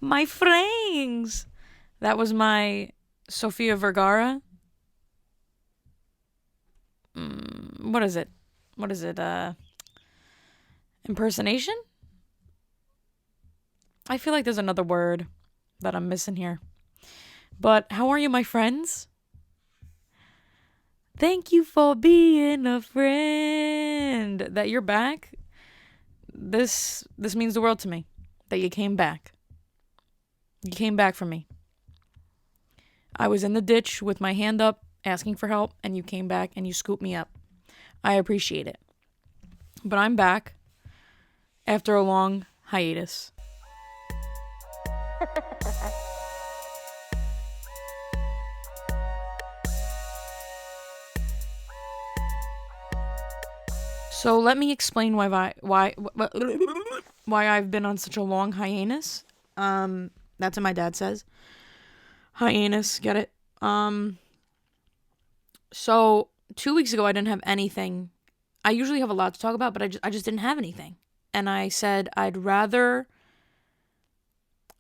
my friends. That was my Sofia Vergara. What is it? Impersonation? I feel like there's another word that I'm missing here. But how are you, my friends? Thank you for being a friend. That you're back. This means the world to me. That you came back. You came back for me. I was in the ditch with my hand up, asking for help, and you came back and you scooped me up. I appreciate it. But I'm back after a long hiatus. So let me explain why I've been on such a long hiatus. That's what my dad says. Hiatus, get it? So 2 weeks ago I didn't have anything. I usually have a lot to talk about, but I just didn't have anything. And I said I'd rather,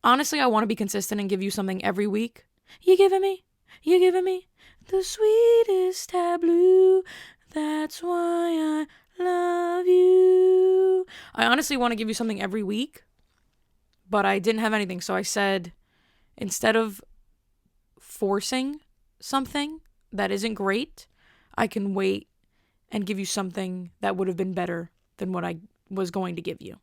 honestly, I want to be consistent and give you something every week. You're giving me the sweetest tableau. That's why I love you. I honestly want to give you something every week, but I didn't have anything. So I said, instead of forcing something that isn't great, I can wait and give you something that would have been better than what I was going to give you.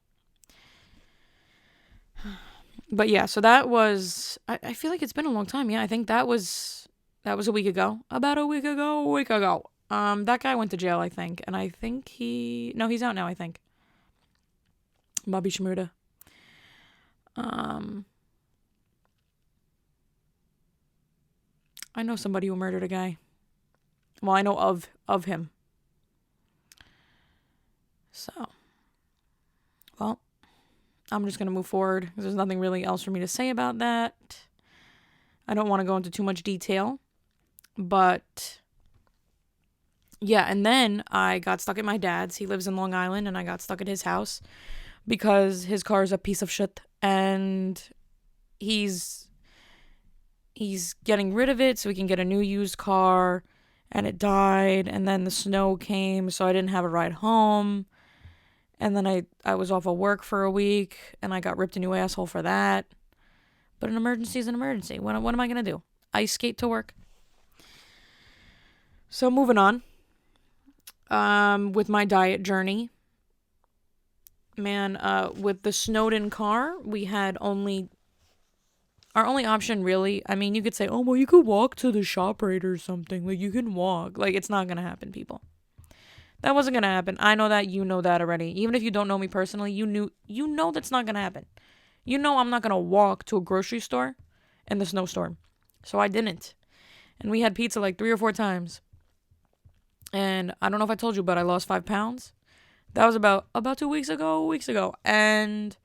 But yeah, so that was, I feel like it's been a long time. Yeah, I think that was a week ago. About a week ago. That guy went to jail, I think. And I think he's out now, I think. Bobby Shmurda. I know somebody who murdered a guy. Well, I know of him. So, well, I'm just going to move forward. There's nothing really else for me to say about that. I don't want to go into too much detail. But yeah, and then I got stuck at my dad's. He lives in Long Island, and I got stuck at his house because his car is a piece of shit, and he's getting rid of it so we can get a new used car, and it died, and then the snow came, so I didn't have a ride home, and then I was off of work for a week, and I got ripped a new asshole for that. But an emergency is an emergency. What am I going to do? Ice skate to work? So moving on. With my diet journey. Man, with the snowed-in car, we had our only option, really. I mean, you could say, oh, well, you could walk to the ShopRite or something. Like, you can walk. Like, it's not going to happen, people. That wasn't going to happen. I know that. You know that already. Even if you don't know me personally, you know that's not going to happen. You know I'm not going to walk to a grocery store in the snowstorm. So I didn't. And we had pizza like 3 or 4 times. And I don't know if I told you, but I lost 5 pounds. That was about 2 weeks ago. And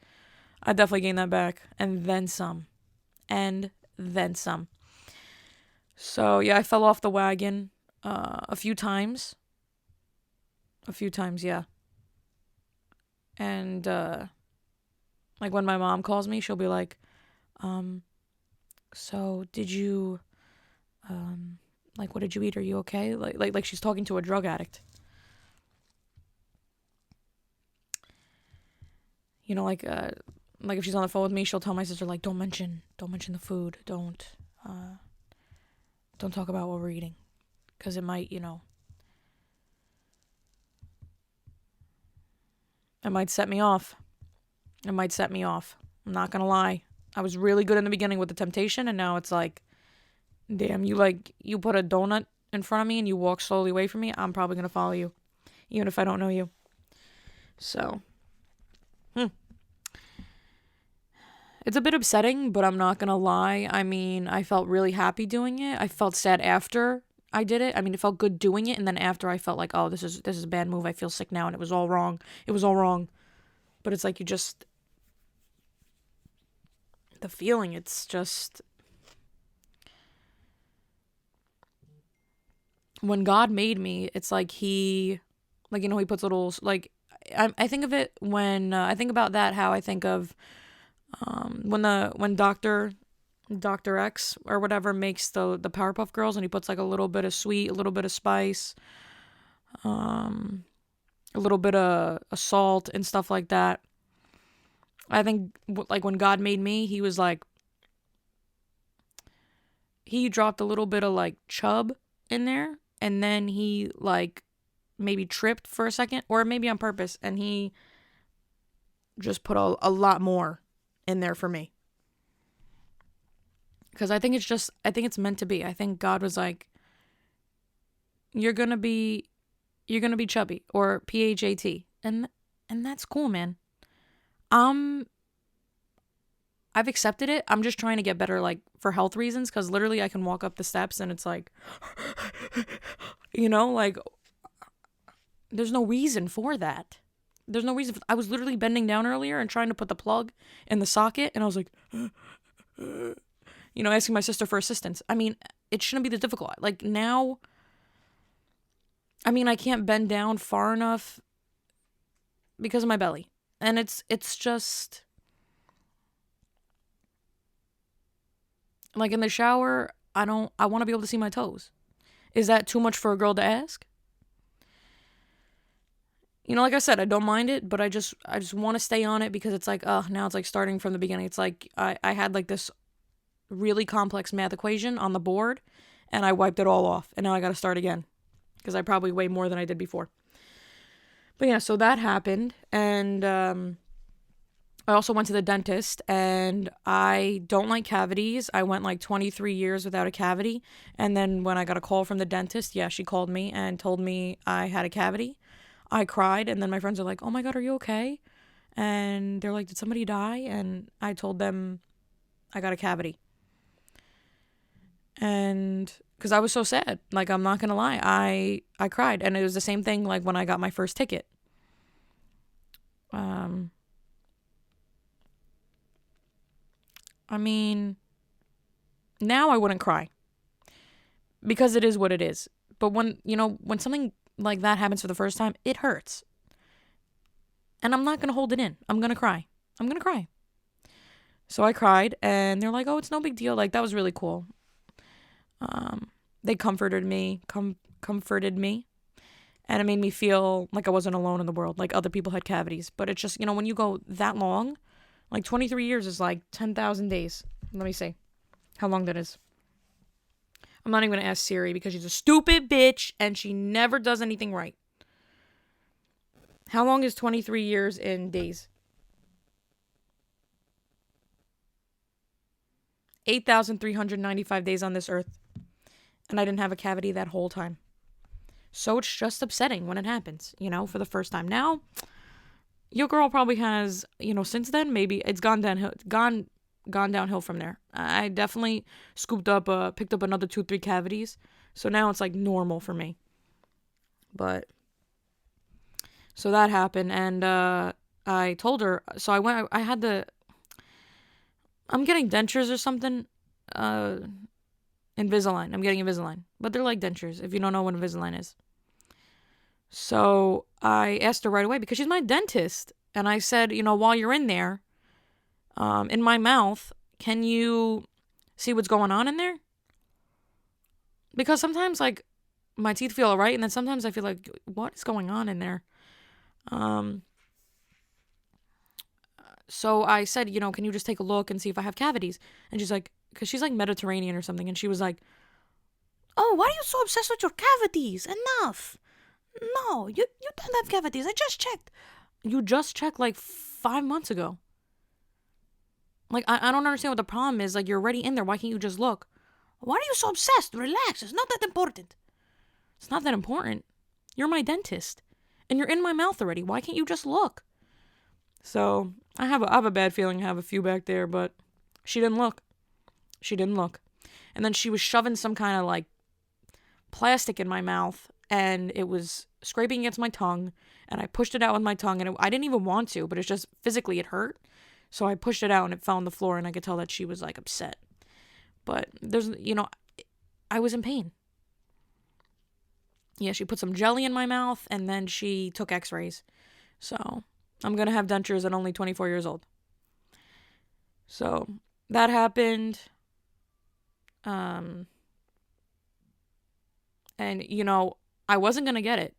I definitely gained that back. And then some. So, yeah, I fell off the wagon a few times. Yeah. And, like, when my mom calls me, she'll be like, so did you, like, what did you eat? Are you okay? Like she's talking to a drug addict. You know, like if she's on the phone with me, she'll tell my sister, like, don't mention the food. Don't talk about what we're eating. Because it might, it might set me off. I'm not going to lie. I was really good in the beginning with the temptation, and now it's like, damn, you put a donut in front of me and you walk slowly away from me, I'm probably going to follow you, even if I don't know you. So, it's a bit upsetting, but I'm not going to lie. I mean, I felt really happy doing it. I felt sad after I did it. I mean, it felt good doing it, and then after I felt like, oh, this is a bad move. I feel sick now, and it was all wrong. But it's like the feeling, it's just, when God made me, it's like he puts little, like, I think of it when, I think about that, how I think of, When Dr. X or whatever makes the Powerpuff Girls, and he puts like a little bit of sweet, a little bit of spice, a little bit of salt and stuff like that. I think like when God made me, he was like, he dropped a little bit of like chub in there, and then he like maybe tripped for a second, or maybe on purpose, and he just put a lot more in there for me. Because I think it's meant to be. I think God was like, you're gonna be chubby or PHAT, and that's cool, man. I've accepted it. I'm just trying to get better, like for health reasons, because literally I can walk up the steps and it's like, like there's no reason for that. There's no reason. I was literally bending down earlier and trying to put the plug in the socket, and I was like, asking my sister for assistance. I mean, it shouldn't be this difficult. Like now, I mean, I can't bend down far enough because of my belly. And it's just like in the shower, I want to be able to see my toes. Is that too much for a girl to ask? Like I said, I don't mind it, but I just want to stay on it because it's like, now it's like starting from the beginning. It's like I had like this really complex math equation on the board and I wiped it all off, and now I got to start again because I probably weigh more than I did before. But yeah, so that happened, and I also went to the dentist, and I don't like cavities. I went like 23 years without a cavity, and then when I got a call from the dentist, she called me and told me I had a cavity. I cried, and then my friends are like, oh my God, are you okay? And they're like, did somebody die? And I told them I got a cavity. And because I was so sad, like, I'm not going to lie, I cried. And it was the same thing like when I got my first ticket. I mean, now I wouldn't cry because it is what it is. But when something like that happens for the first time, it hurts. And I'm not going to hold it in. I'm going to cry. So I cried, and they're like, oh, it's no big deal. Like, that was really cool. They comforted me, and it made me feel like I wasn't alone in the world. Like, other people had cavities. But it's just, when you go that long, like 23 years is like 10,000 days. Let me see how long that is. I'm not even going to ask Siri because she's a stupid bitch and she never does anything right. How long is 23 years in days? 8,395 days on this earth. And I didn't have a cavity that whole time. So it's just upsetting when it happens, for the first time. Now, your girl probably has, since then, maybe it's gone downhill from there. I definitely picked up another 2-3 cavities. So now it's like normal for me. But, so that happened, and I told her, so I'm getting dentures or something, Invisalign. I'm getting Invisalign. But they're like dentures, if you don't know what Invisalign is. So I asked her right away because she's my dentist. And I said, while you're in there, in my mouth, can you see what's going on in there? Because sometimes, like, my teeth feel all right, and then sometimes I feel like, what is going on in there? So I said, can you just take a look and see if I have cavities? And she's like, because she's like Mediterranean or something, and she was like, oh, why are you so obsessed with your cavities? Enough. No, you don't have cavities. I just checked. You just checked like 5 months ago. Like, I don't understand what the problem is. Like, you're already in there. Why can't you just look? Why are you so obsessed? Relax. It's not that important. It's not that important. You're my dentist. And you're in my mouth already. Why can't you just look? So, I have a bad feeling I have a few back there, but she didn't look. And then she was shoving some kind of, like, plastic in my mouth, and it was scraping against my tongue, and I pushed it out with my tongue, and I didn't even want to, but it's just physically it hurt. So I pushed it out, and it fell on the floor, and I could tell that she was, like, upset. But there's, I was in pain. Yeah, she put some jelly in my mouth, and then she took x-rays. So I'm going to have dentures at only 24 years old. So that happened. Um, and I wasn't gonna get it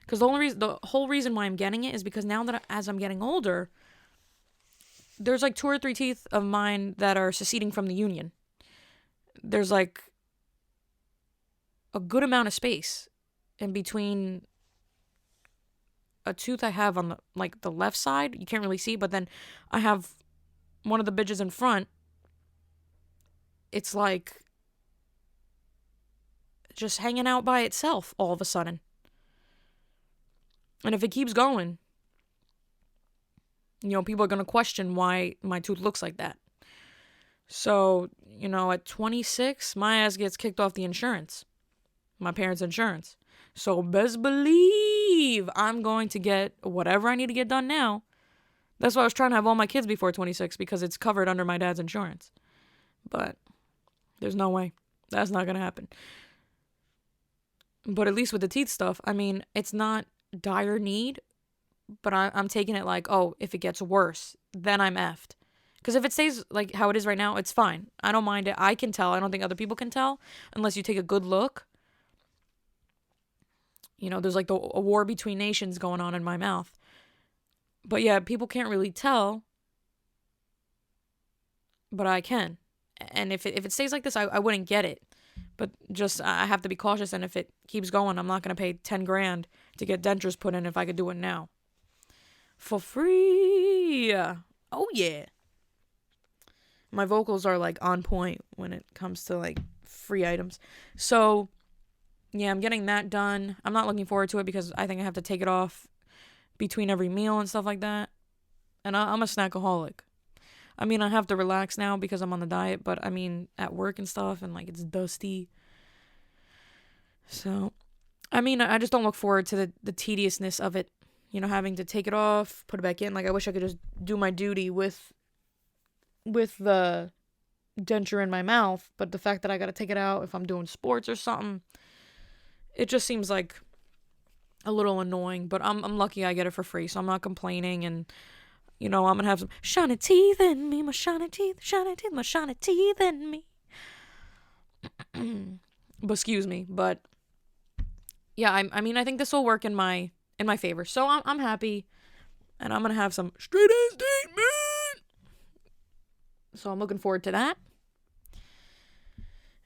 because the whole reason why I'm getting it is because now that as I'm getting older, there's like 2 or 3 teeth of mine that are seceding from the union. There's like a good amount of space in between a tooth I have on the left side. You can't really see, but then I have one of the bitches in front. It's like just hanging out by itself all of a sudden. And if it keeps going, people are going to question why my tooth looks like that. So, at 26, my ass gets kicked off the insurance. My parents' insurance. So best believe I'm going to get whatever I need to get done now. That's why I was trying to have all my kids before 26 because it's covered under my dad's insurance. But there's no way. That's not going to happen. But at least with the teeth stuff, I mean, it's not dire need, but I'm taking it like, oh, if it gets worse, then I'm effed. Because if it stays like how it is right now, it's fine. I don't mind it. I can tell. I don't think other people can tell unless you take a good look. There's like a war between nations going on in my mouth. But yeah, people can't really tell. But I can. And if it stays like this, I wouldn't get it. But just, I have to be cautious. And if it keeps going, I'm not going to pay 10 grand to get dentures put in if I could do it now. For free. Oh, yeah. My vocals are like on point when it comes to like free items. So, yeah, I'm getting that done. I'm not looking forward to it because I think I have to take it off between every meal and stuff like that. And I'm a snackaholic. I mean, I have to relax now because I'm on the diet, but I mean, at work and stuff, and like it's dusty. So, I mean, I just don't look forward to the tediousness of it. Having to take it off, put it back in. Like, I wish I could just do my duty with the denture in my mouth, but the fact that I gotta take it out if I'm doing sports or something, it just seems like a little annoying. But I'm lucky I get it for free, so I'm not complaining. And I'm gonna have some shiny teeth in me, my shiny teeth, my shiny teeth in me. But excuse me, but yeah, I mean, I think this will work in my favor. So I'm happy, and I'm gonna have some straight ass statement. So I'm looking forward to that.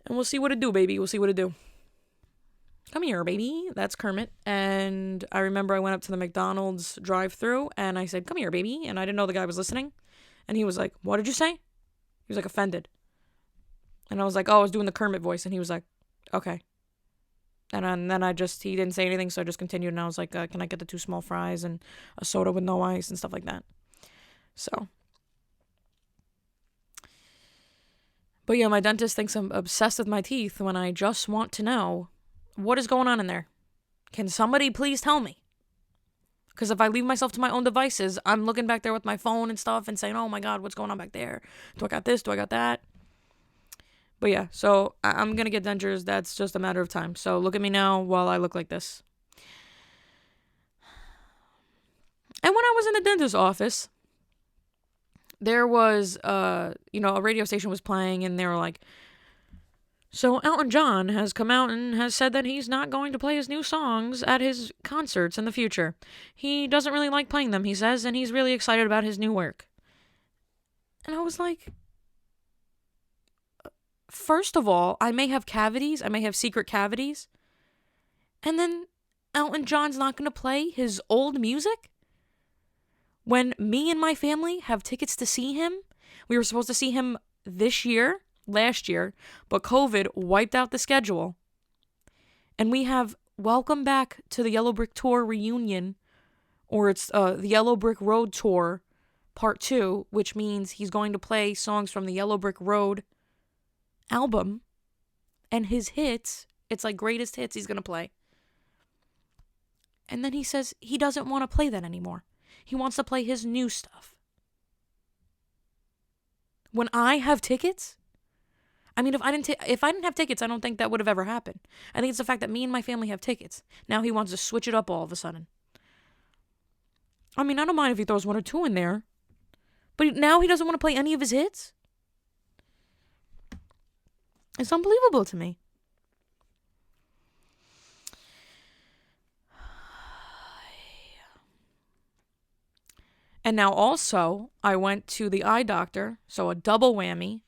And we'll see what it do, baby. We'll see what it do. Come here, baby. That's Kermit. And I remember I went up to the McDonald's drive-thru and I said, come here, baby. And I didn't know the guy was listening. And he was like, what did you say? He was like offended. And I was like, oh, I was doing the Kermit voice. And he was like, okay. And then he didn't say anything. So I just continued. And I was like, can I get the 2 small fries and a soda with no ice and stuff like that? So. But yeah, my dentist thinks I'm obsessed with my teeth when I just want to know what is going on in there. Can somebody please tell me? Because if I leave myself to my own devices, I'm looking back there with my phone and stuff and saying, oh my God, what's going on back there? Do I got this? Do I got that? But yeah, so I'm going to get dentures. That's just a matter of time. So look at me now while I look like this. And when I was in the dentist's office, there was, a radio station was playing and they were like, so Elton John has come out and has said that he's not going to play his new songs at his concerts in the future. He doesn't really like playing them, he says, and he's really excited about his new work. And I was like, first of all, I may have cavities. I may have secret cavities. And then Elton John's not going to play his old music? When me and my family have tickets to see him, we were supposed to see him last year, but COVID wiped out the schedule. And we have Welcome Back to the Yellow Brick Tour reunion, or it's the Yellow Brick Road Tour Part 2, which means he's going to play songs from the Yellow Brick Road album, and his hits, it's like greatest hits he's going to play. And then he says he doesn't want to play that anymore. He wants to play his new stuff. When I have tickets? I mean, if I didn't have tickets, I don't think that would have ever happened. I think it's the fact that me and my family have tickets. Now he wants to switch it up all of a sudden. I mean, I don't mind if he throws 1 or 2 in there. But now he doesn't want to play any of his hits. It's unbelievable to me. And now also, I went to the eye doctor, so a double whammy.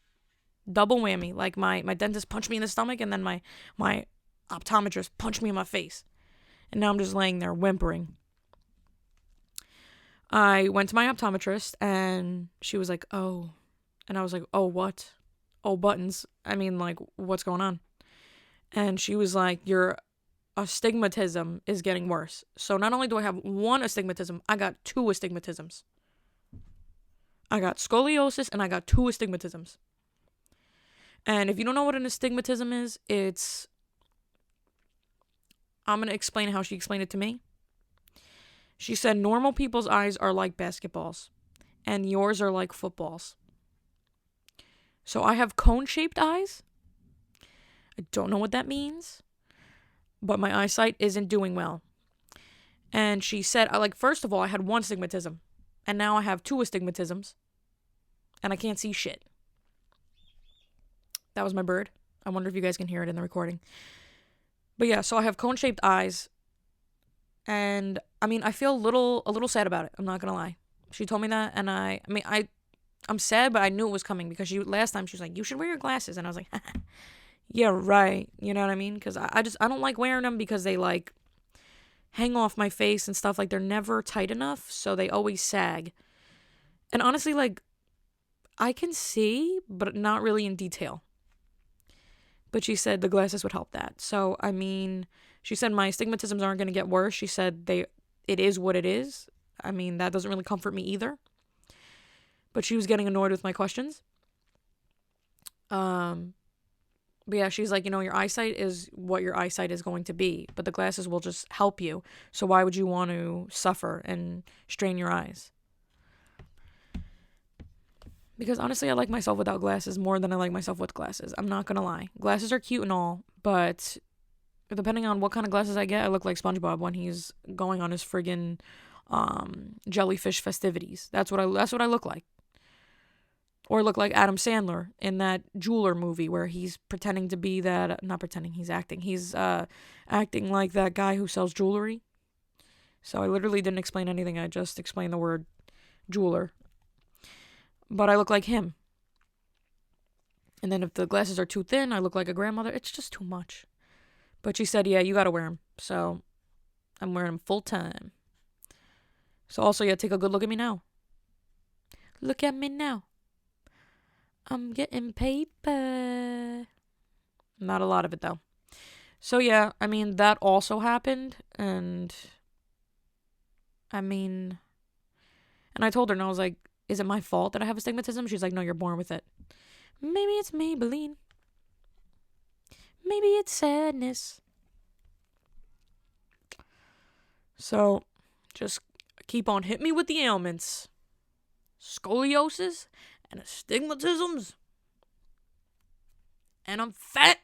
Like my dentist punched me in the stomach, and then my optometrist punched me in my face. And now I'm just laying there whimpering. I went to my optometrist, and she was like, oh. And I was like, oh, what? Oh, buttons. I mean, like, what's going on? And she was like, your astigmatism is getting worse. So not only do I have one astigmatism, I got two astigmatisms. I got scoliosis and I got two astigmatisms. And if you don't know what an astigmatism is, I'm going to explain how she explained it to me. She said normal people's eyes are like basketballs and yours are like footballs. So I have cone-shaped eyes. I don't know what that means, but my eyesight isn't doing well. And she said, first of all, I had one astigmatism, and now I have two astigmatisms, and I can't see shit. That was my bird. I wonder if you guys can hear it in the recording. But yeah, so I have cone-shaped eyes, and I mean, I feel a little sad about it. I'm not gonna lie. She told me that, and I'm sad, but I knew it was coming because last time she was like, you should wear your glasses, and I was like, yeah, right. You know what I mean? Because I don't like wearing them because they like hang off my face and stuff. Like they're never tight enough, so they always sag. And honestly, like I can see, but not really in detail. But she said the glasses would help that. So I mean, she said my astigmatisms aren't going to get worse. She said it is what it is. I mean, that doesn't really comfort me either. But she was getting annoyed with my questions. But yeah, she's like, your eyesight is what your eyesight is going to be, but the glasses will just help you. So why would you want to suffer and strain your eyes? Because honestly, I like myself without glasses more than I like myself with glasses. I'm not gonna lie. Glasses are cute and all, but depending on what kind of glasses I get, I look like SpongeBob when he's going on his friggin' jellyfish festivities. That's what I look like. Or look like Adam Sandler in that jeweler movie where he's pretending to be that, not pretending, he's acting. He's acting like that guy who sells jewelry. So I literally didn't explain anything. I just explained the word jeweler. But I look like him. And then if the glasses are too thin, I look like a grandmother. It's just too much. But she said, yeah, you got to wear them. So I'm wearing them full time. So also, yeah, take a good look at me now. Look at me now. I'm getting paper. Not a lot of it, though. So, yeah, I mean, that also happened. And I told her, and I was like, is it my fault that I have astigmatism? She's like, no, you're born with it. Maybe it's Maybelline. Maybe it's sadness. So, just keep on hitting me with the ailments. Scoliosis and astigmatisms. And I'm fat.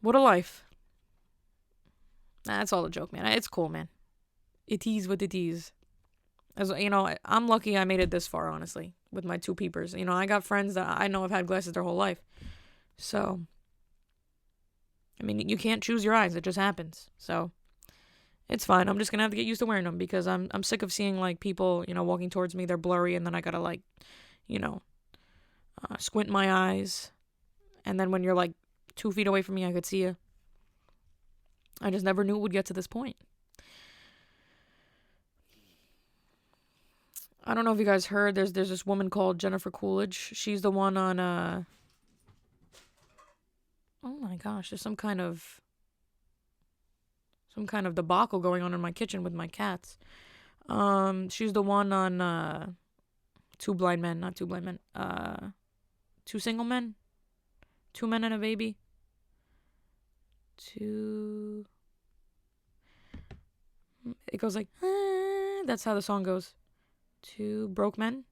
What a life. Nah, that's all a joke, man. It's cool, man. It is what it is. As I'm lucky I made it this far, honestly, with my two peepers. I got friends that I know have had glasses their whole life. So, I mean, you can't choose your eyes. It just happens. So, it's fine. I'm just going to have to get used to wearing them because I'm sick of seeing, like, people, walking towards me. They're blurry, and then I got to, like, squint my eyes. And then when you're, like, 2 feet away from me, I could see you. I just never knew it would get to this point. I don't know if you guys heard, there's this woman called Jennifer Coolidge. She's the one on, oh my gosh, there's some kind of debacle going on in my kitchen with my cats. She's the one on, Two Single Men? 2 Men and a Baby? It goes like, that's how the song goes. 2 Broke Men?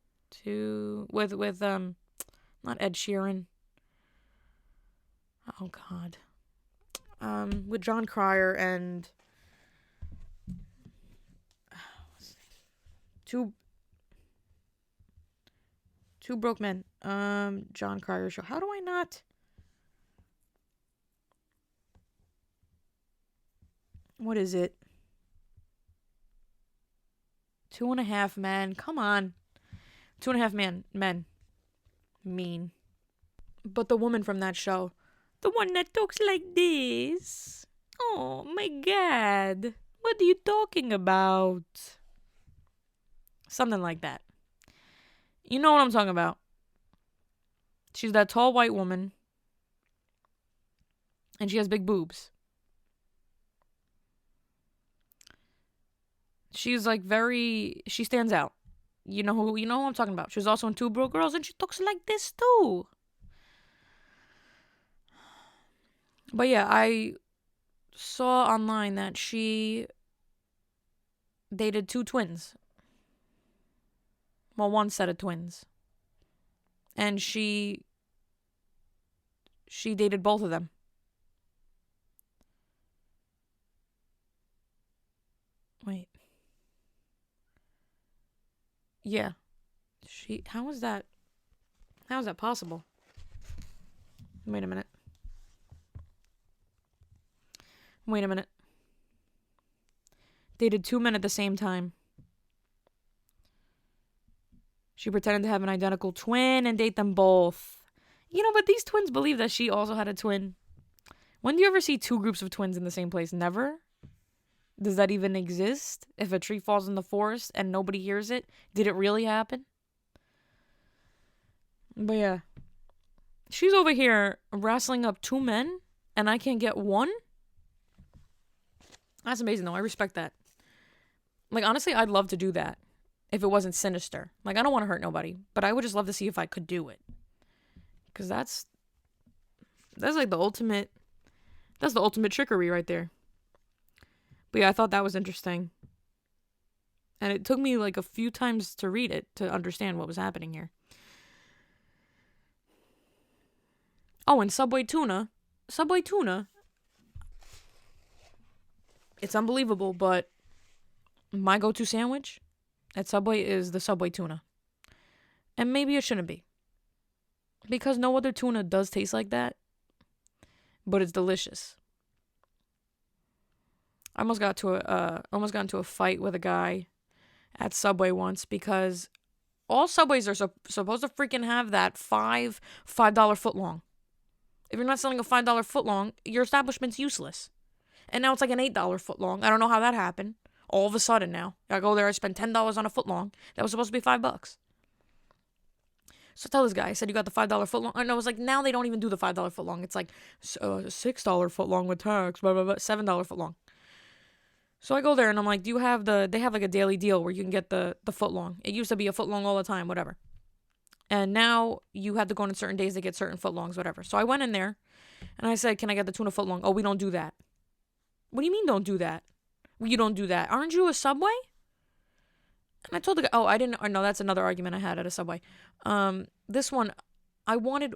With not Ed Sheeran. Oh God. With John Cryer and Two broke men. John Cryer show. How do I not? What is it? 2.5 Men. Come on. 2.5 Men. Mean. But the woman from that show. The one that talks like this. Oh my god. What are you talking about? Something like that. You know what I'm talking about. She's that tall white woman. And she has big boobs. She's like she stands out. You know who I'm talking about. She was also in Two Broke Girls and she talks like this too. But yeah, I saw online that she dated 2 twins. Well, one set of twins. And she dated both of them. Wait. Yeah. How is that possible? Wait a minute. Dated 2 men at the same time. She pretended to have an identical twin and date them both. But these twins believe that she also had a twin. When do you ever see 2 groups of twins in the same place? Never? Does that even exist? If a tree falls in the forest and nobody hears it, did it really happen? But yeah. She's over here wrestling up 2 men and I can't get one? That's amazing though. I respect that. Like, honestly, I'd love to do that if it wasn't sinister. Like, I don't want to hurt nobody, but I would just love to see if I could do it. Because that's like the ultimate, that's the ultimate trickery right there. But yeah, I thought that was interesting. And it took me like a few times to read it to understand what was happening here. Oh, and Subway tuna. It's unbelievable, but my go-to sandwich at Subway is the Subway tuna. And maybe it shouldn't be. Because no other tuna does taste like that. But it's delicious. I almost got into a fight with a guy at Subway once because all Subways are supposed to freaking have that $5 footlong. If you're not selling a $5 footlong, your establishment's useless. And now it's like an $8 footlong. I don't know how that happened. All of a sudden now. I go there, I spend $10 on a footlong. That was supposed to be $5. So I tell this guy, I said, you got the $5 footlong? And I was like, now they don't even do the $5 footlong. It's like $6 footlong with tax, blah, blah, blah, $7 footlong. So I go there and I'm like, they have like a daily deal where you can get the footlong. It used to be a footlong all the time, whatever. And now you have to go on certain days to get certain footlongs, whatever. So I went in there and I said, can I get the tuna footlong? Oh, we don't do that. What do you mean don't do that? Well, you don't do that. Aren't you a Subway? And I told the guy, oh, I didn't, or no, that's another argument I had at a Subway. This one, I wanted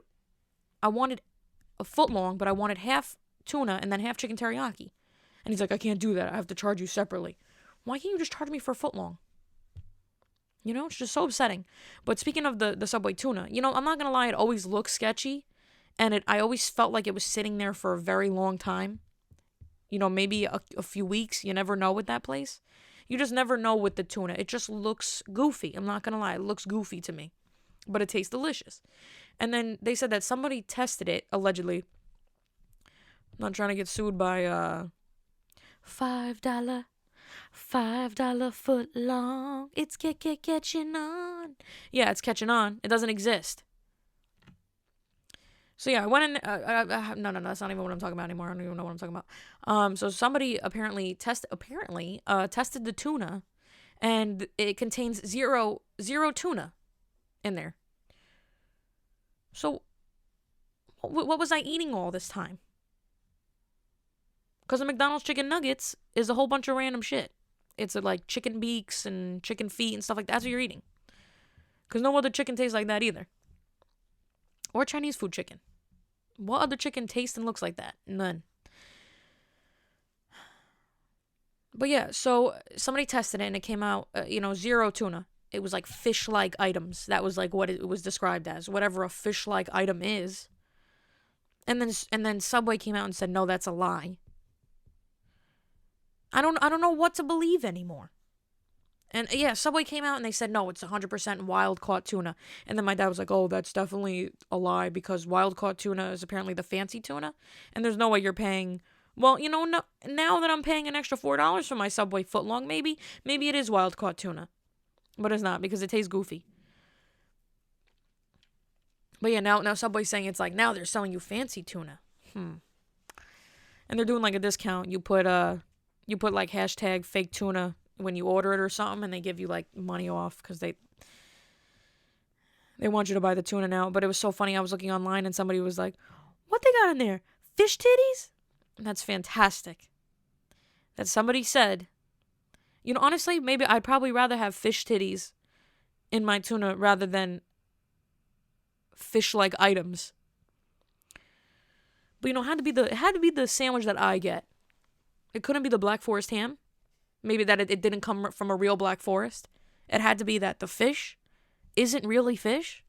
a footlong, but I wanted half tuna and then half chicken teriyaki. And he's like, I can't do that. I have to charge you separately. Why can't you just charge me for a footlong? It's just so upsetting. But speaking of the Subway tuna, I'm not going to lie, it always looks sketchy. And I always felt like it was sitting there for a very long time. Maybe a few weeks. You never know with that place. You just never know with the tuna. It just looks goofy. I'm not going to lie. It looks goofy to me. But it tastes delicious. And then they said that somebody tested it, allegedly. I'm not trying to get sued by $5 foot long. It's catching on. Yeah, it's catching on. It doesn't exist. So yeah, I went in. No, that's not even what I'm talking about anymore. I don't even know what I'm talking about. So somebody apparently tested the tuna, and it contains zero tuna in there. So what was I eating all this time? Because the McDonald's chicken nuggets is a whole bunch of random shit. It's like chicken beaks and chicken feet and stuff like that. That's what you're eating. Because no other chicken tastes like that either. Or Chinese food chicken. What other chicken tastes and looks like that? None. But yeah, so somebody tested it and it came out, zero tuna. It was like fish-like items. That was like what it was described as, whatever a fish-like item is. And then Subway came out and said, no, that's a lie. I don't know what to believe anymore. And yeah, Subway came out and they said, no, it's 100% wild caught tuna. And then my dad was like, oh, that's definitely a lie because wild caught tuna is apparently the fancy tuna. And there's no way you're paying, well, no, now that I'm paying an extra $4 for my Subway footlong, maybe it is wild caught tuna. But it's not because it tastes goofy. But yeah, now Subway's saying it's like, now they're selling you fancy tuna. And they're doing like a discount. You put like hashtag fake tuna when you order it or something, and they give you like money off because they want you to buy the tuna now. But it was so funny. I was looking online and somebody was like, what they got in there? Fish titties? And that's fantastic. That somebody said, honestly, maybe I'd probably rather have fish titties in my tuna rather than fish-like items. But it had to be the sandwich that I get. It couldn't be the Black Forest ham. Maybe that it didn't come from a real Black Forest. It had to be that the fish isn't really fish.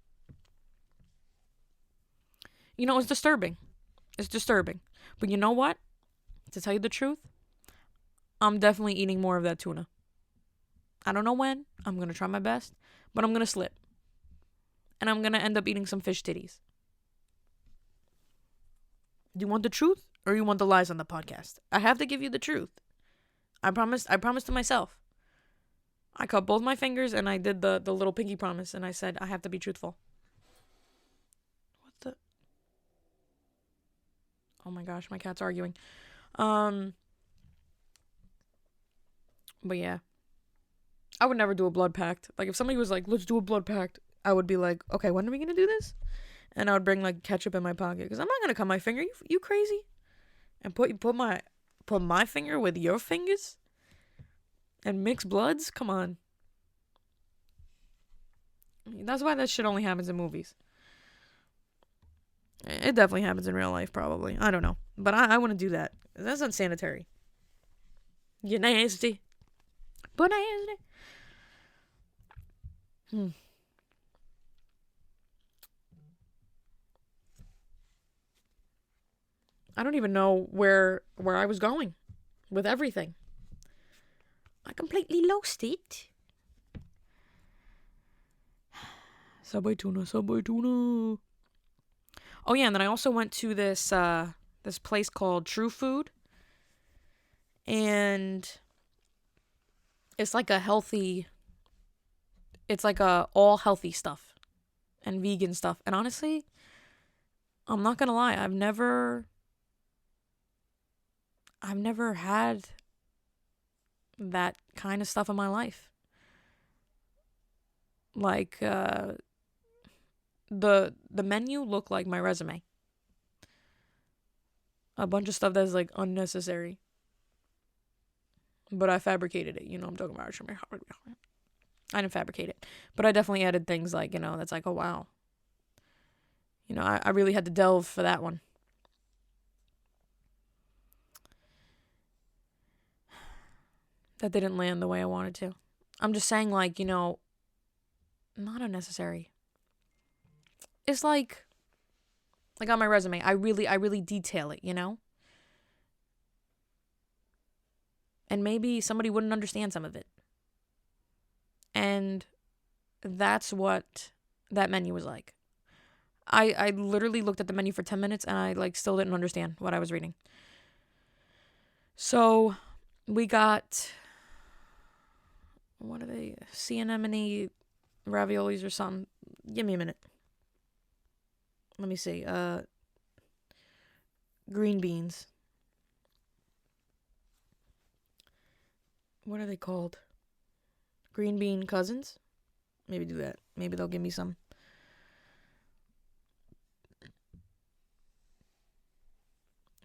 It's disturbing. It's disturbing. But you know what? To tell you the truth, I'm definitely eating more of that tuna. I don't know when. I'm going to try my best. But I'm going to slip. And I'm going to end up eating some fish titties. Do you want the truth or you want the lies on the podcast? I have to give you the truth. I promised to myself. I cut both my fingers and I did the little pinky promise and I said I have to be truthful. What the? Oh my gosh, my cat's arguing. But yeah. I would never do a blood pact. Like if somebody was like, let's do a blood pact, I would be like, okay, when are we going to do this? And I would bring like ketchup in my pocket because I'm not going to cut my finger. You crazy? And put my finger with your fingers and mix bloods? Come on. That's why that shit only happens in movies. It definitely happens in real life, probably. I don't know. But I wouldn't do that. That's unsanitary. You're nasty. But nasty. I don't even know where I was going with everything. I completely lost it. Subway tuna. Oh yeah, and then I also went to this place called True Food. And it's like all healthy stuff and vegan stuff. And honestly, I'm not gonna lie, I've never had that kind of stuff in my life. Like, the menu looked like my resume. A bunch of stuff that's like unnecessary. But I fabricated it. I'm talking about. I didn't fabricate it. But I definitely added things like, that's like, oh wow. I really had to delve for that one. That didn't land the way I wanted to. I'm just saying, like, not unnecessary. It's like on my resume, I really detail it, And maybe somebody wouldn't understand some of it. And that's what that menu was like. I literally looked at the menu for 10 minutes and I still didn't understand what I was reading. So we got, what are they? Sea anemone raviolis or something. Give me a minute. Let me see. Green beans. What are they called? Green bean cousins? Maybe do that. Maybe they'll give me some.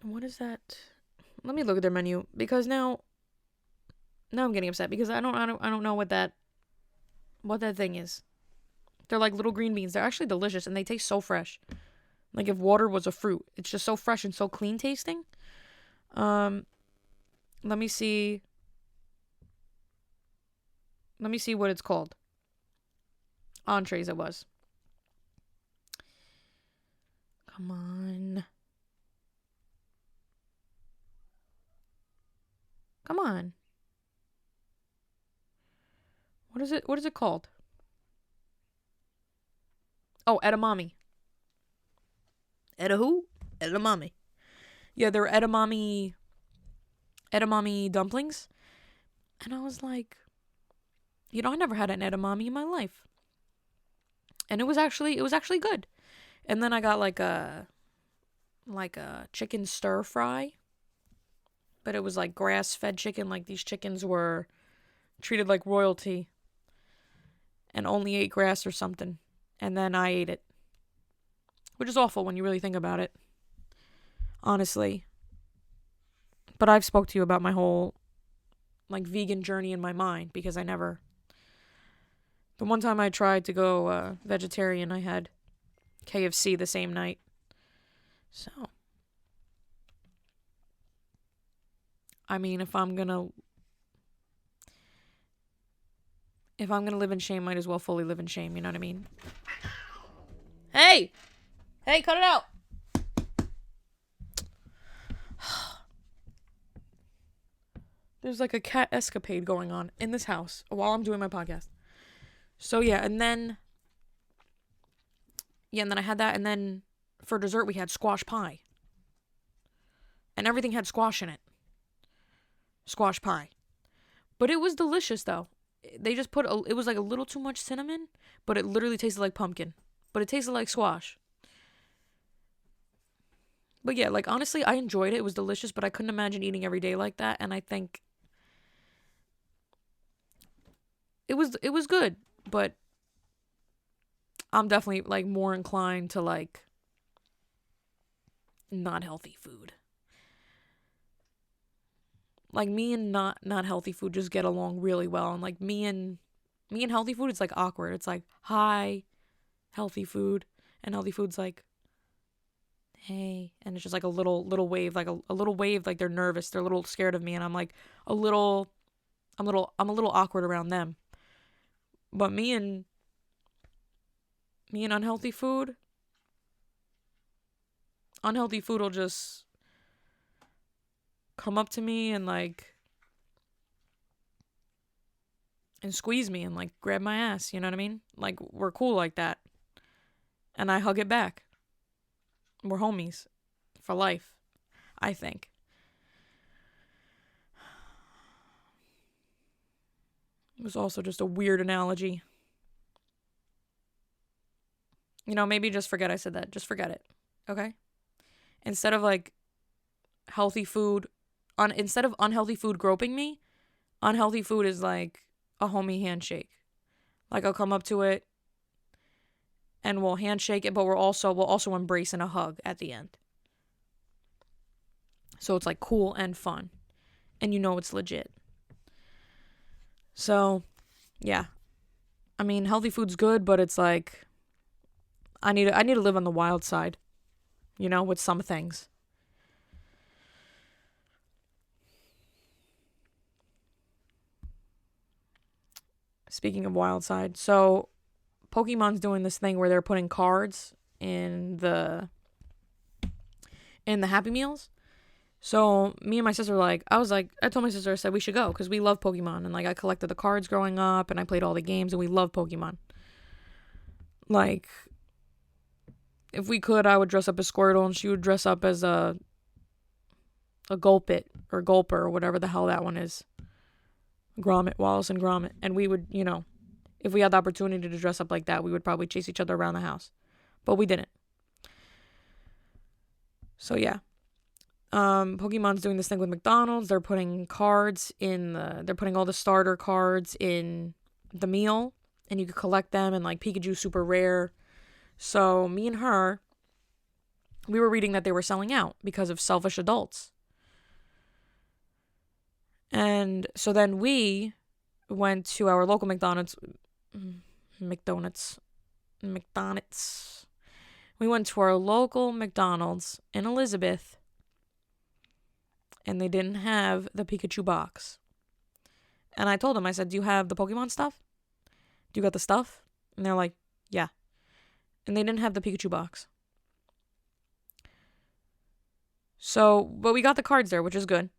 What is that? Let me look at their menu because now I'm getting upset because I don't know what that thing is. They're like little green beans. They're actually delicious and they taste so fresh. Like if water was a fruit. It's just so fresh and so clean tasting. Let me see Let me see what it's called. Entrees it was. Come on. Come on. What is it? What is it called? Oh, edamame. Eda who? Edamame. Yeah, they're edamame dumplings. And I was like, I never had an edamame in my life. And it was actually good. And then I got like a chicken stir fry. But it was like grass-fed chicken. Like these chickens were treated like royalty. And only ate grass or something. And then I ate it. Which is awful when you really think about it. Honestly. But I've spoke to you about my whole like vegan journey in my mind. Because the one time I tried to go vegetarian, I had KFC the same night. So. I mean, if I'm gonna live in shame, might as well fully live in shame, you know what I mean? Hey! Hey, cut it out! There's like a cat escapade going on in this house while I'm doing my podcast. So yeah, and then I had that, and then for dessert we had squash pie. And everything had squash in it. Squash pie. But it was delicious though. They just it was like a little too much cinnamon, but it literally tasted like pumpkin. But it tasted like squash. But yeah, like honestly, I enjoyed it. It was delicious, but I couldn't imagine eating every day like that. And I think it was good, but I'm definitely like more inclined to like not healthy food. Like me and not healthy food just get along really well, and like me and healthy food, it's like awkward. It's like hi, healthy food, and healthy food's like hey, and it's just like a little wave, like a little wave, like they're nervous, they're a little scared of me, and I'm like I'm a little awkward around them. But me and unhealthy food will just come up to me and like and squeeze me and like grab my ass, you know what I mean? Like we're cool like that. And I hug it back. We're homies for life, I think. It was also just a weird analogy. Maybe just forget I said that. Just forget it. Okay? Instead of like healthy food, instead of unhealthy food groping me, unhealthy food is like a homie handshake. Like I'll come up to it and we'll handshake it, but we'll also embrace in a hug at the end. So it's like cool and fun. And it's legit. So, yeah. I mean, healthy food's good, but it's like I need to live on the wild side. With some things. Speaking of wild side, so Pokemon's doing this thing where they're putting cards in the Happy Meals. So me and my sister I told my sister, I said we should go because we love Pokemon, and like I collected the cards growing up and I played all the games and we love Pokemon. Like if we could, I would dress up as Squirtle and she would dress up as a Gulpit or Gulper or whatever the hell that one is. Grommet, Wallace and Grommet. And we would, if we had the opportunity to dress up like that, we would probably chase each other around the house. But we didn't. So yeah. Pokemon's doing this thing with McDonald's. They're putting they're putting all the starter cards in the meal, and you could collect them, and like Pikachu super rare. So me and her, we were reading that they were selling out because of selfish adults. And so then we went to our local McDonald's. We went to our local McDonald's in Elizabeth, and they didn't have the Pikachu box. And I told them, I said, do you have the Pokemon stuff? Do you got the stuff? And they're like, yeah. And they didn't have the Pikachu box. So, but we got the cards there, which is good.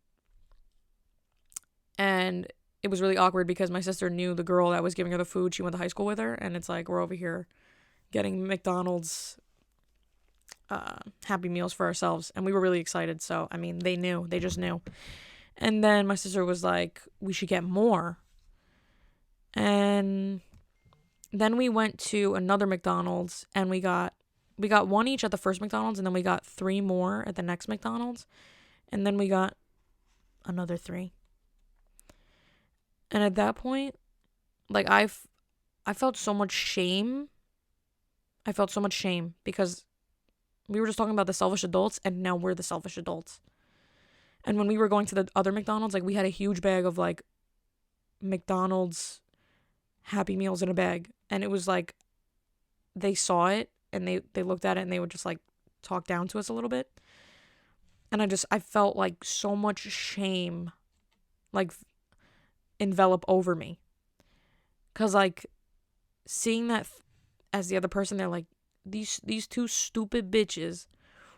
And it was really awkward because my sister knew the girl that was giving her the food. She went to high school with her. And it's like, we're over here getting McDonald's Happy Meals for ourselves. And we were really excited. So, I mean, they knew. They just knew. And then my sister was like, we should get more. And then we went to another McDonald's and we got one each at the first McDonald's, and then we got 3 more at the next McDonald's, and then we got another 3. And at that point, like I felt so much shame. I felt so much shame because we were just talking about the selfish adults, and now we're the selfish adults. And when we were going to the other McDonald's, like we had a huge bag of like McDonald's Happy Meals in a bag, and it was like they saw it and they looked at it and they would just like talk down to us a little bit. And I felt like so much shame like envelop over me. Cause like seeing that as the other person, they're like, these 2 stupid bitches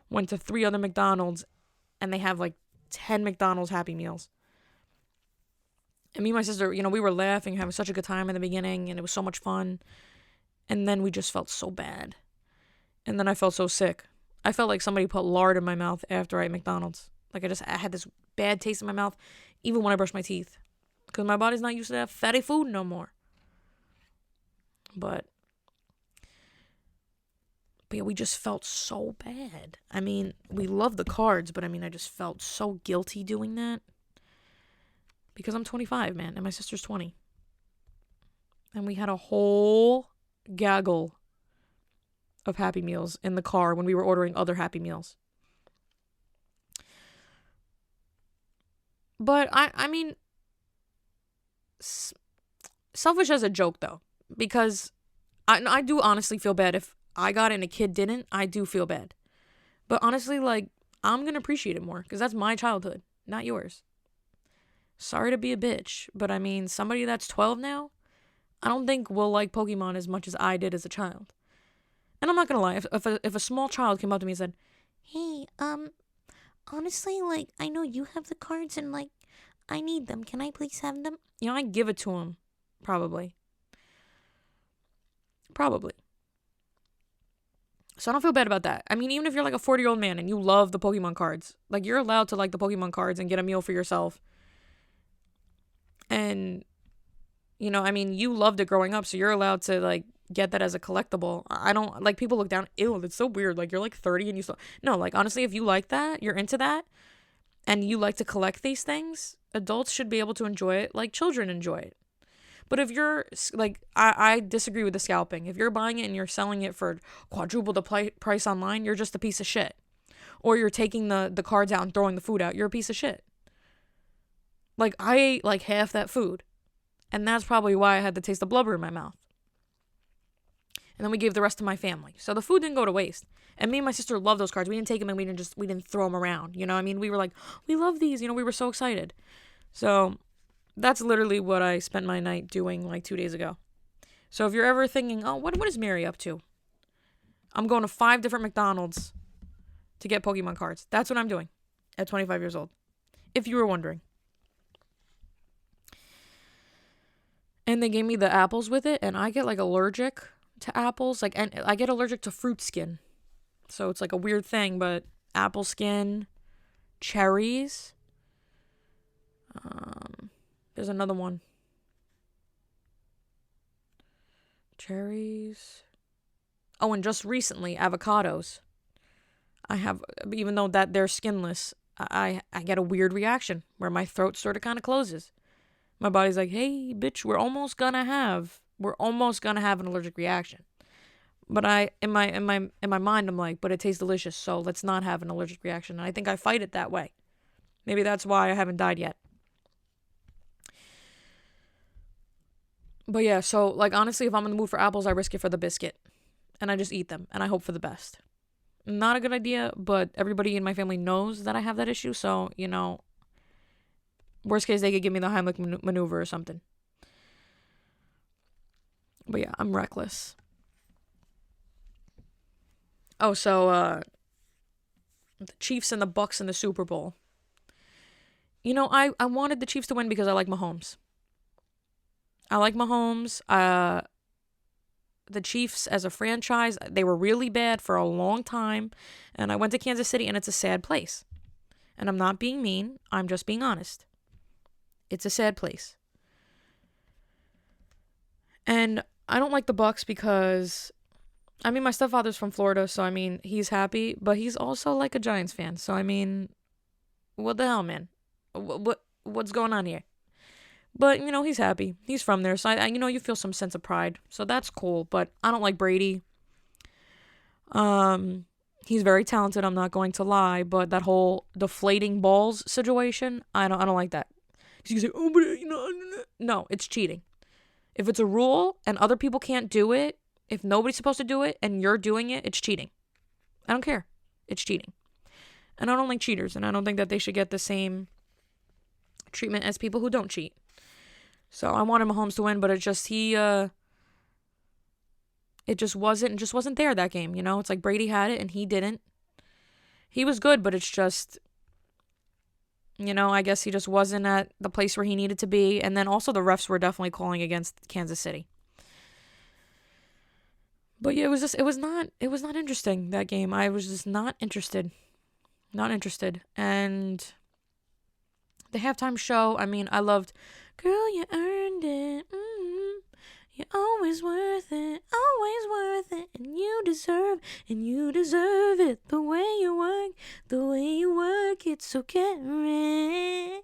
went to 3 other McDonald's and they have like 10 McDonald's Happy Meals. And me and my sister, we were laughing, having such a good time in the beginning, and it was so much fun. And then we just felt so bad. And then I felt so sick. I felt like somebody put lard in my mouth after I ate McDonald's. Like I had this bad taste in my mouth, even when I brushed my teeth. Because my body's not used to that fatty food no more. But yeah, we just felt so bad. I mean, we love the cards, but I mean, I just felt so guilty doing that. Because I'm 25, man, and my sister's 20. And we had a whole gaggle of Happy Meals in the car when we were ordering other Happy Meals. But, I mean, selfish as a joke, though. Because I do honestly feel bad. If I got it and a kid didn't, I do feel bad. But honestly, like, I'm going to appreciate it more. Because that's my childhood, not yours. Sorry to be a bitch, but I mean, somebody that's 12 now, I don't think will like Pokemon as much as I did as a child. And I'm not gonna lie, if a small child came up to me and said, hey, honestly, like, I know you have the cards and, like, I need them. Can I please have them? I'd give it to him. Probably. So I don't feel bad about that. I mean, even if you're like a 40-year-old man and you love the Pokemon cards, like, you're allowed to like the Pokemon cards and get a meal for yourself. And, I mean, you loved it growing up, so you're allowed to, like, get that as a collectible. I don't, like, people look down, ew, that's so weird, like, you're, like, 30 and you still, no, like, honestly, if you like that, you're into that, and you like to collect these things, adults should be able to enjoy it like children enjoy it. But if you're, like, I disagree with the scalping. If you're buying it and you're selling it for quadruple the price online, you're just a piece of shit. Or you're taking the cards out and throwing the food out, you're a piece of shit. Like, I ate, like, half that food. And that's probably why I had the taste of blubber in my mouth. And then we gave the rest to my family. So the food didn't go to waste. And me and my sister loved those cards. We didn't take them and we didn't throw them around. I mean, we were like, we love these. We were so excited. So that's literally what I spent my night doing, like, 2 days ago. So if you're ever thinking, oh, what is Mary up to? I'm going to 5 different McDonald's to get Pokemon cards. That's what I'm doing at 25 years old. If you were wondering. And they gave me the apples with it, and I get, like, allergic to apples. Like, and I get allergic to fruit skin. So it's, like, a weird thing, but apple skin, cherries. There's another one. Cherries. Oh, and just recently, avocados. I have, even though that they're skinless, I get a weird reaction where my throat sort of kind of closes. My body's like, hey, bitch, we're almost gonna have an allergic reaction. But in my mind, I'm like, but it tastes delicious, so let's not have an allergic reaction. And I think I fight it that way. Maybe that's why I haven't died yet. But yeah, so, like, honestly, if I'm in the mood for apples, I risk it for the biscuit. And I just eat them, and I hope for the best. Not a good idea, but everybody in my family knows that I have that issue, so, Worst case, they could give me the Heimlich maneuver or something. But yeah, I'm reckless. Oh, so the Chiefs and the Bucks in the Super Bowl. You know, I wanted the Chiefs to win because I like Mahomes. I like Mahomes. The Chiefs as a franchise, they were really bad for a long time. And I went to Kansas City, and it's a sad place. And I'm not being mean. I'm just being honest. It's a sad place. And I don't like the Bucks because, I mean, my stepfather's from Florida, so I mean, he's happy, but he's also like a Giants fan. So I mean, what the hell, man? What's going on here? But you know, he's happy. He's from there, so I you know, you feel some sense of pride. So that's cool. But I don't like Brady. He's very talented. I'm not going to lie, but that whole deflating balls situation, I don't like that. You say, oh, but you know, no, it's cheating. If it's a rule and other people can't do it, if nobody's supposed to do it and you're doing it, it's cheating. I don't care. It's cheating. And I don't like cheaters, and I don't think that they should get the same treatment as people who don't cheat. So I wanted Mahomes to win, but it just wasn't there that game, you know? It's like Brady had it and he didn't. He was good, but it's just, you know, I guess he just wasn't at the place where he needed to be. And then also the refs were definitely calling against Kansas City. But yeah, it was not interesting, that game. I was just not interested. Not interested. And the halftime show, I mean, I loved, girl, you earned it. You're always worth it, and you deserve it. The way you work it, so get ready.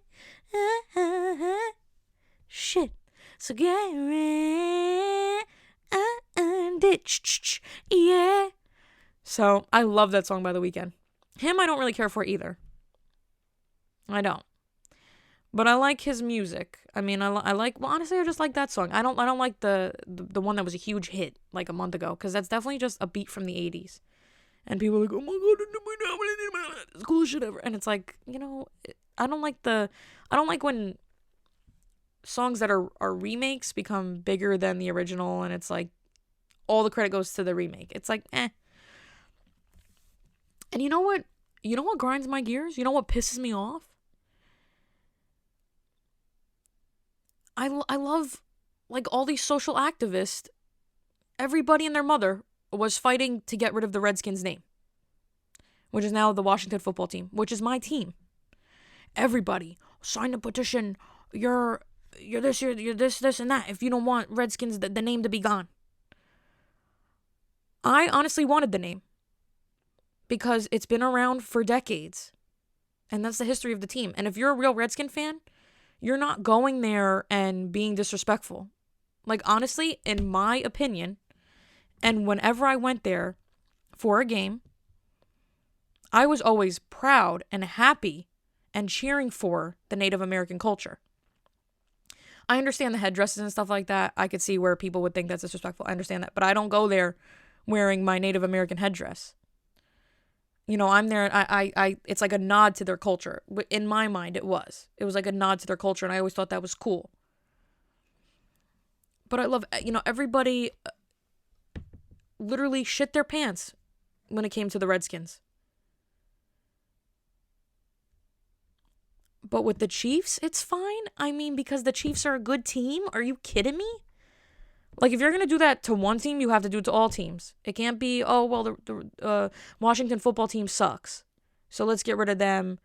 Shit, so get ready. And it, yeah. So I love that song by The Weeknd. Him, I don't really care for either. I don't. But I like his music. I mean, I like, well, honestly, I just like that song. I don't like the one that was a huge hit like a month ago, because that's definitely just a beat from the 80s. And people are like, oh my God, it's the coolest shit ever. And it's like, you know, I don't like when songs that are remakes become bigger than the original, and it's like all the credit goes to the remake. It's like, eh. And you know what? You know what grinds my gears? You know what pisses me off? I love, like, all these social activists. Everybody and their mother was fighting to get rid of the Redskins name, which is now the Washington football team, which is my team. Everybody sign a petition. You're this, you're this, and that. If you don't want Redskins, the name to be gone. I honestly wanted the name because it's been around for decades, and that's the history of the team. And if you're a real Redskin fan, you're not going there and being disrespectful. Like, honestly, in my opinion, and whenever I went there for a game, I was always proud and happy and cheering for the Native American culture. I understand the headdresses and stuff like that. I could see where people would think that's disrespectful. I understand that. But I don't go there wearing my Native American headdress. You know, I'm there, and I it's like a nod to their culture. In my mind, it was like a nod to their culture, and I always thought that was cool. But I love, you know, everybody literally shit their pants when it came to the Redskins. But with the Chiefs, it's fine. I mean, because the Chiefs are a good team. Are you kidding me? Like, if you're going to do that to one team, you have to do it to all teams. It can't be, oh, well, the Washington football team sucks, so let's get rid of them.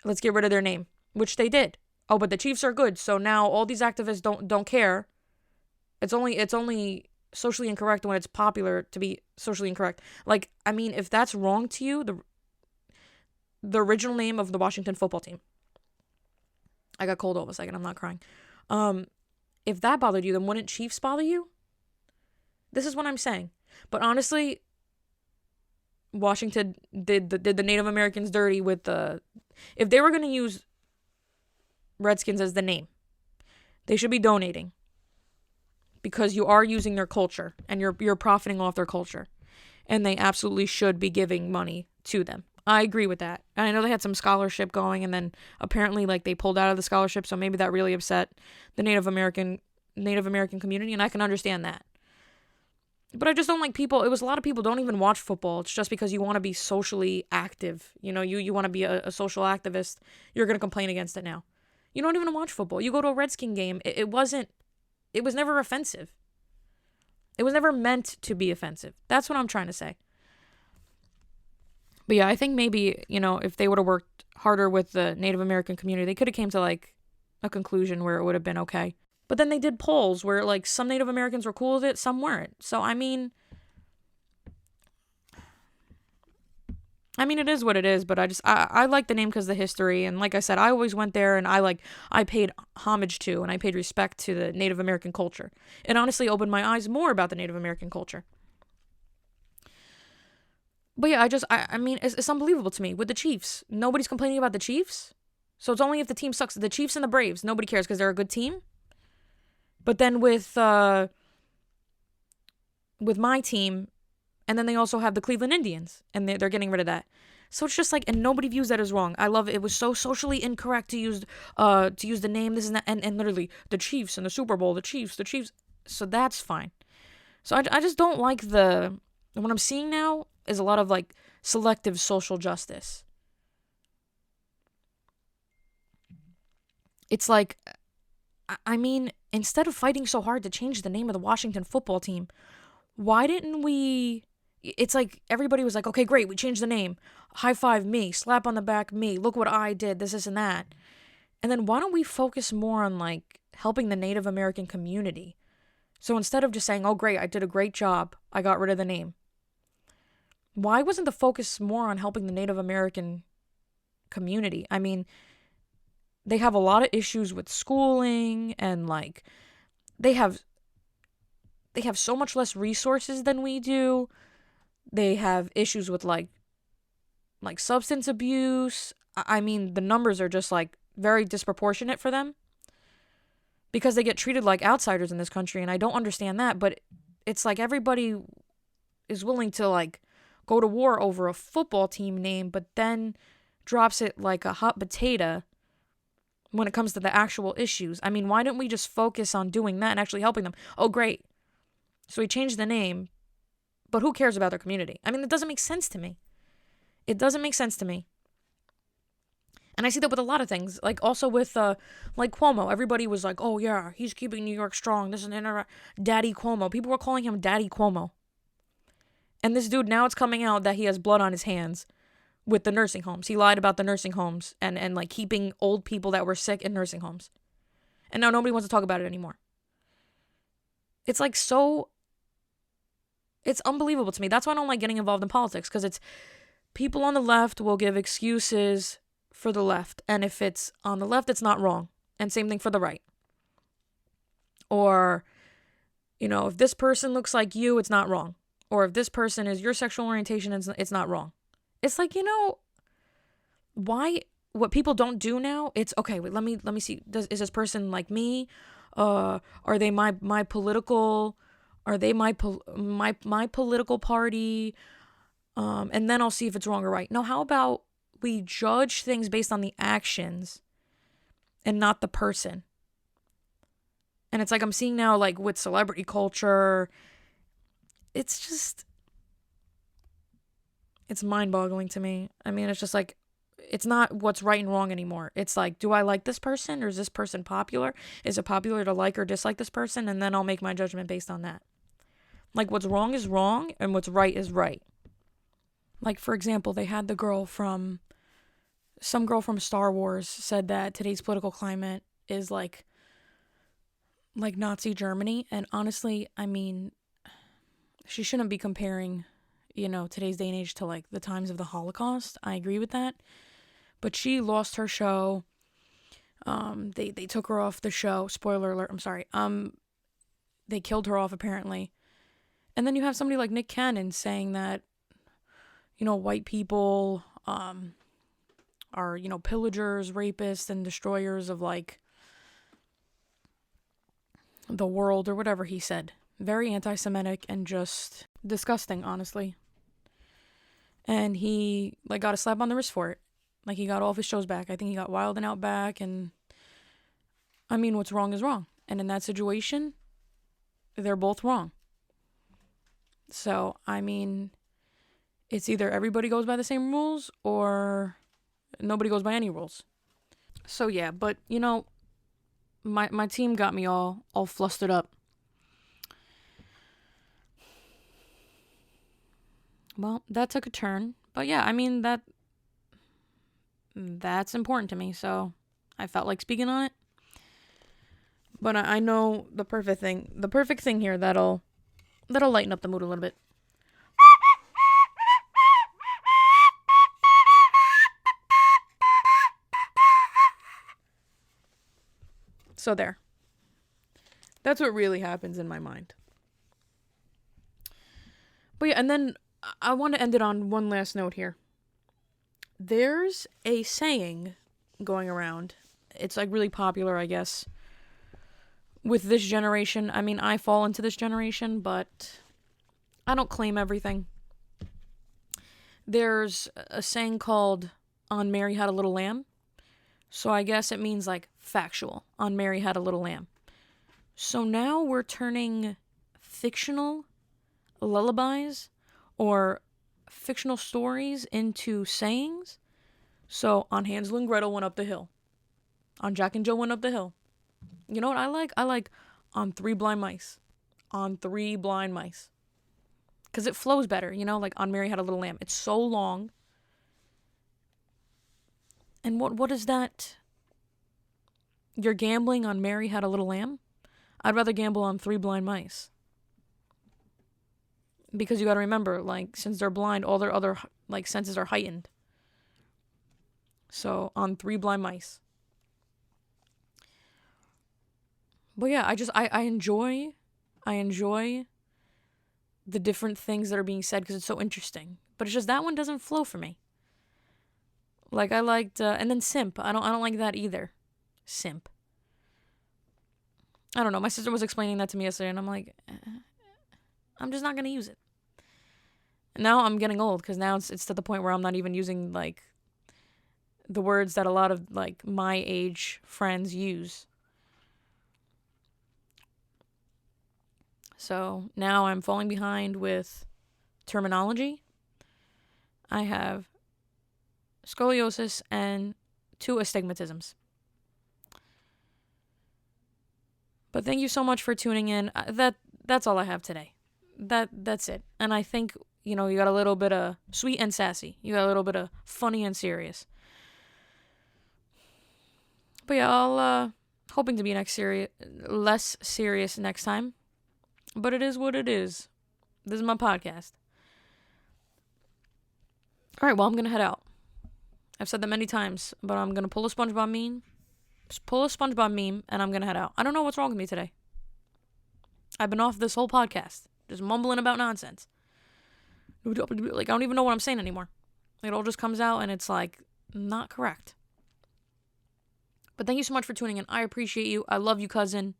Let's get rid of their name, which they did. Oh, but the Chiefs are good, so now all these activists don't care. It's only socially incorrect when it's popular to be socially incorrect. Like, I mean, if that's wrong to you, the original name of the Washington football team. I got cold all of a second. I'm not crying. If that bothered you, then wouldn't Chiefs bother you? This is what I'm saying. But honestly, Washington did the Native Americans dirty with the... If they were going to use Redskins as the name, they should be donating. Because you are using their culture, and you're profiting off their culture. And they absolutely should be giving money to them. I agree with that. And I know they had some scholarship going, and then apparently like they pulled out of the scholarship, so maybe that really upset the Native American community, and I can understand that. But I just don't like people. It was a lot of people don't even watch football. It's just because you want to be socially active. You want to be a social activist. You're going to complain against it now. You don't even watch football. You go to a Redskin game. It was never offensive. It was never meant to be offensive. That's what I'm trying to say. But yeah, I think maybe, if they would have worked harder with the Native American community, they could have came to like a conclusion where it would have been okay. But then they did polls where like some Native Americans were cool with it, some weren't. So I mean it is what it is, but I like the name because of the history, and like I said, I always went there and I paid homage to and I paid respect to the Native American culture. It honestly opened my eyes more about the Native American culture. But yeah, I mean it's unbelievable to me with the Chiefs. Nobody's complaining about the Chiefs. So it's only if the team sucks. The Chiefs and the Braves, nobody cares because they're a good team. But then with my team, and then they also have the Cleveland Indians, and they're getting rid of that. So it's just like, and nobody views that as wrong. I love it. It was so socially incorrect to use the name, this and that, and literally the Chiefs and the Super Bowl, the Chiefs. So that's fine. So I just don't like what I'm seeing now is a lot of like selective social justice. It's like, I mean, instead of fighting so hard to change the name of the Washington football team, why didn't we? It's like everybody was like, okay, great, we changed the name. High five me, slap on the back me, look what I did, this and that. And then why don't we focus more on like helping the Native American community? So instead of just saying, oh, great, I did a great job, I got rid of the name. Why wasn't the focus more on helping the Native American community? I mean, they have a lot of issues with schooling, and like they have so much less resources than we do. They have issues with like substance abuse. I mean, the numbers are just like very disproportionate for them because they get treated like outsiders in this country, and I don't understand that, but it's like everybody is willing to like go to war over a football team name, but then drops it like a hot potato when it comes to the actual issues. I mean, why don't we just focus on doing that and actually helping them? Oh, great. So we changed the name, but who cares about their community? I mean, it doesn't make sense to me. It doesn't make sense to me. And I see that with a lot of things. Like also with like Cuomo. Everybody was like, oh yeah, he's keeping New York strong. This is Daddy Cuomo. People were calling him Daddy Cuomo. And this dude, now it's coming out that he has blood on his hands with the nursing homes. He lied about the nursing homes and like keeping old people that were sick in nursing homes. And now nobody wants to talk about it anymore. It's like it's unbelievable to me. That's why I don't like getting involved in politics, because it's people on the left will give excuses for the left. And if it's on the left, it's not wrong. And same thing for the right. Or, if this person looks like you, it's not wrong. Or if this person is your sexual orientation, it's not wrong. It's like, why, what people don't do now, it's, okay, wait, let me see, is this person like me? Are they my political, are they my political party? And then I'll see if it's wrong or right. No, how about we judge things based on the actions and not the person? And it's like I'm seeing now, like with celebrity culture, it's mind-boggling to me. I mean, it's just like, it's not what's right and wrong anymore. It's like, do I like this person, or is this person popular? Is it popular to like or dislike this person? And then I'll make my judgment based on that. Like, what's wrong is wrong, and what's right is right. Like, for example, they had some girl from Star Wars said that today's political climate is like Nazi Germany. And honestly, I mean, she shouldn't be comparing, today's day and age to like the times of the Holocaust. I agree with that. But she lost her show. They took her off the show. Spoiler alert, I'm sorry. They killed her off apparently. And then you have somebody like Nick Cannon saying that, white people are, pillagers, rapists, and destroyers of like the world, or whatever he said. Very anti-Semitic and just disgusting, honestly. And he, like, got a slap on the wrist for it. Like, he got all of his shows back. I think he got Wild and Out back, and I mean, what's wrong is wrong. And in that situation, they're both wrong. So, I mean, it's either everybody goes by the same rules or nobody goes by any rules. So, yeah, but, you know, my team got me all flustered up. Well, that took a turn. But, yeah, I mean, that's important to me, so I felt like speaking on it. But I know the perfect thing here that'll lighten up the mood a little bit. So there. That's what really happens in my mind. But yeah, and then I want to end it on one last note here. There's a saying going around. It's like really popular, I guess, with this generation. I mean, I fall into this generation, but I don't claim everything. There's a saying called "On Mary Had a Little Lamb." So I guess it means like factual. On Mary Had a Little Lamb. So now we're turning fictional lullabies or fictional stories into sayings. So on Hansel and Gretel went up the hill. On Jack and Jill went up the hill. You know what I like? I like on Three Blind Mice. On Three Blind Mice. Because it flows better, you know? Like On Mary Had a Little Lamb. It's so long. And what is that? You're gambling on Mary Had a Little Lamb? I'd rather gamble on Three Blind Mice. Because you gotta remember, like, since they're blind, all their other, like, senses are heightened. So, on Three Blind Mice. But yeah, I enjoy the different things that are being said because it's so interesting. But it's just that one doesn't flow for me. Like, I liked, and then simp. I don't like that either. Simp. I don't know. My sister was explaining that to me yesterday, and I'm like, I'm just not gonna use it. And now I'm getting old because now it's to the point where I'm not even using like the words that a lot of like my age friends use. So now I'm falling behind with terminology. I have scoliosis and 2 astigmatisms. But thank you so much for tuning in. That's all I have today. That's it. And I think, you know, you got a little bit of sweet and sassy. You got a little bit of funny and serious. But yeah, I'll hoping to be less serious next time. But it is what it is. This is my podcast. All right, well, I'm going to head out. I've said that many times, but I'm going to pull a SpongeBob meme, and I'm going to head out. I don't know what's wrong with me today. I've been off this whole podcast, just mumbling about nonsense. Like, I don't even know what I'm saying anymore. It all just comes out, and it's, like, not correct. But thank you so much for tuning in. I appreciate you. I love you, cousin.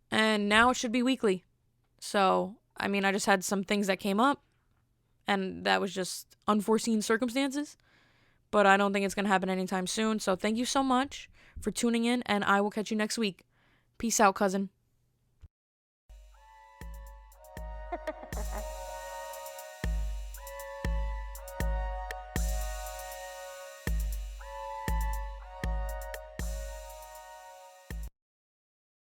And now it should be weekly. So, I mean, I just had some things that came up, and that was just unforeseen circumstances. But I don't think it's going to happen anytime soon. So thank you so much for tuning in, and I will catch you next week. Peace out, cousin.